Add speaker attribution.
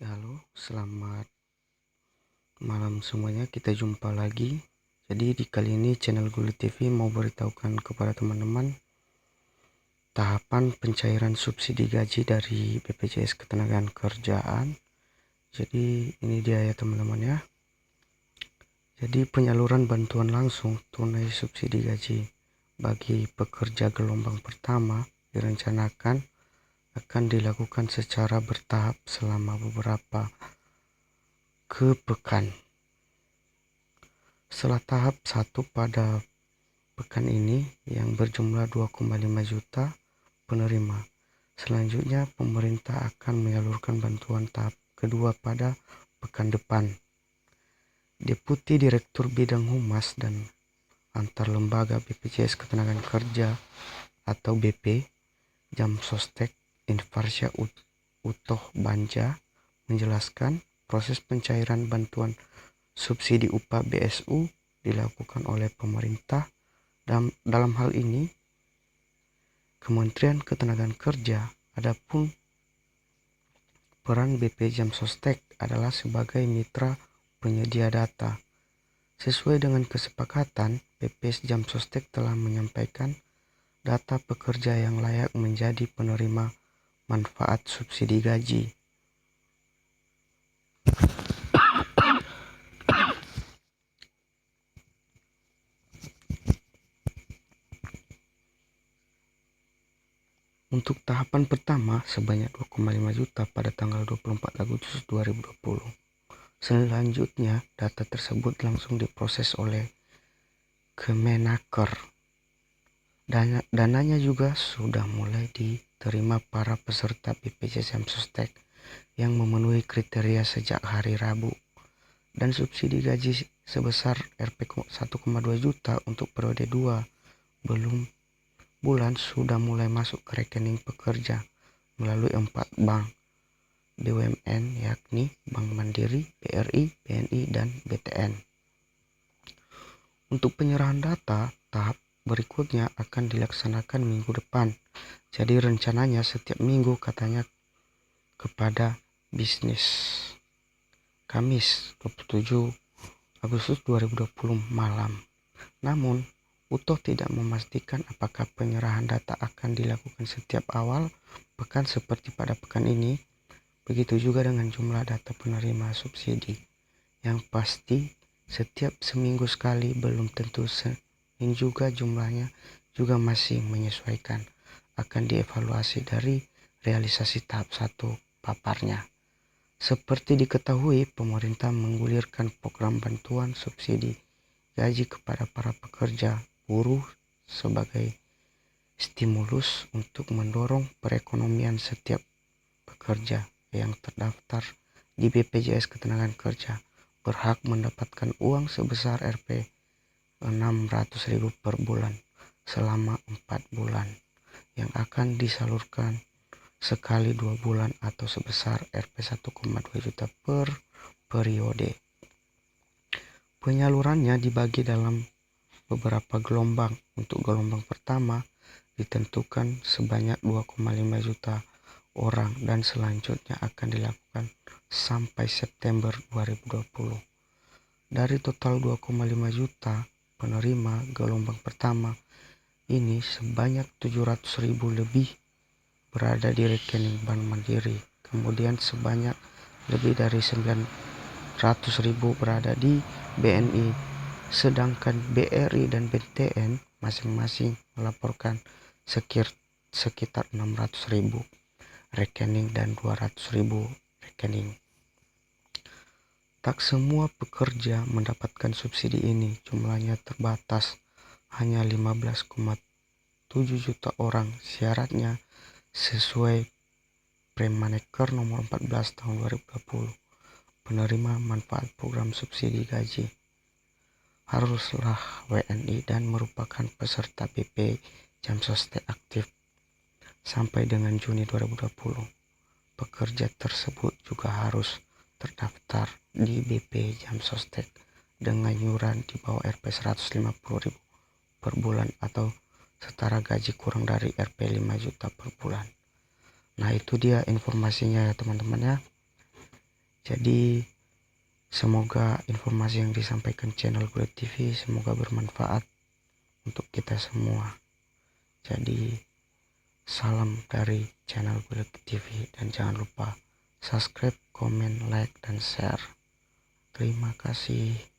Speaker 1: Ya, halo, selamat malam semuanya. Kita jumpa lagi. Jadi di kali ini channel Gulu TV mau beritahukan kepada teman-teman tahapan pencairan subsidi gaji dari BPJS Ketenagakerjaan. Jadi ini dia ya teman-teman ya. Jadi penyaluran bantuan langsung tunai subsidi gaji bagi pekerja gelombang pertama direncanakan akan dilakukan secara bertahap selama beberapa pekan. Setelah tahap 1 pada pekan ini yang berjumlah 2,5 juta penerima. Selanjutnya pemerintah akan menyalurkan bantuan tahap kedua pada pekan depan. Deputi Direktur Bidang Humas dan Antar Lembaga BPJS Ketenagakerja atau BP Jamsostek Infarsya Utoh Banja menjelaskan proses pencairan bantuan subsidi upah BSU dilakukan oleh pemerintah. Dalam hal ini Kementerian Ketenagakerja. Adapun peran BP Jamsostek adalah sebagai mitra penyedia data. Sesuai dengan kesepakatan, BP Jamsostek telah menyampaikan data pekerja yang layak menjadi penerima manfaat subsidi gaji. Untuk tahapan pertama sebanyak 2,5 juta pada tanggal 24 Agustus 2020. Selanjutnya, data tersebut langsung diproses oleh Kemenaker. Dananya juga sudah mulai diterima para peserta BPJS Jamsostek yang memenuhi kriteria sejak hari Rabu. Dan subsidi gaji sebesar Rp 1,2 juta untuk periode 2 belum bulan sudah mulai masuk ke rekening pekerja melalui 4 bank BUMN, yakni Bank Mandiri, BRI, BNI, dan BTN. Untuk penyerahan data, tahap berikutnya akan dilaksanakan minggu depan. Jadi rencananya setiap minggu katanya kepada bisnis. Kamis 27 Agustus 2020 malam. Namun, Utoh tidak memastikan apakah penyerahan data akan dilakukan setiap awal pekan seperti pada pekan ini. Begitu juga dengan jumlah data penerima subsidi. Yang pasti setiap seminggu sekali belum tentu dan juga jumlahnya juga masih menyesuaikan. Akan dievaluasi dari realisasi tahap 1 paparnya. Seperti diketahui, pemerintah menggulirkan program bantuan subsidi gaji kepada para pekerja buruh sebagai stimulus untuk mendorong perekonomian. Setiap pekerja yang terdaftar di BPJS Ketenagakerja berhak mendapatkan uang sebesar Rp 600.000 per bulan selama 4 bulan yang akan disalurkan sekali 2 bulan atau sebesar Rp 1,2 juta per periode. Penyalurannya dibagi dalam beberapa gelombang. Untuk gelombang pertama ditentukan sebanyak 2,5 juta orang dan selanjutnya akan dilakukan sampai September 2020. Dari total 2,5 juta penerima gelombang pertama ini sebanyak 700.000 lebih berada di rekening Bank Mandiri. Kemudian sebanyak lebih dari 900.000 berada di BNI. Sedangkan BRI dan BTN masing-masing melaporkan sekitar 600.000 rekening dan 200.000 rekening. Tak semua pekerja mendapatkan subsidi ini, jumlahnya terbatas, hanya 15,7 juta orang. Syaratnya sesuai Permenaker nomor 14 tahun 2020, penerima manfaat program subsidi gaji haruslah WNI dan merupakan peserta BP Jamsostek aktif sampai dengan Juni 2020. Pekerja tersebut juga harus terdaftar di BP Jamsostek dengan iuran di bawah Rp 150.000 per bulan atau setara gaji kurang dari Rp 5 juta per bulan. Nah, itu dia informasinya ya teman-teman ya. Jadi semoga informasi yang disampaikan channel Bulet TV semoga bermanfaat untuk kita semua. Jadi salam dari channel Bulet TV dan jangan lupa subscribe, komen, like, dan share. Terima kasih.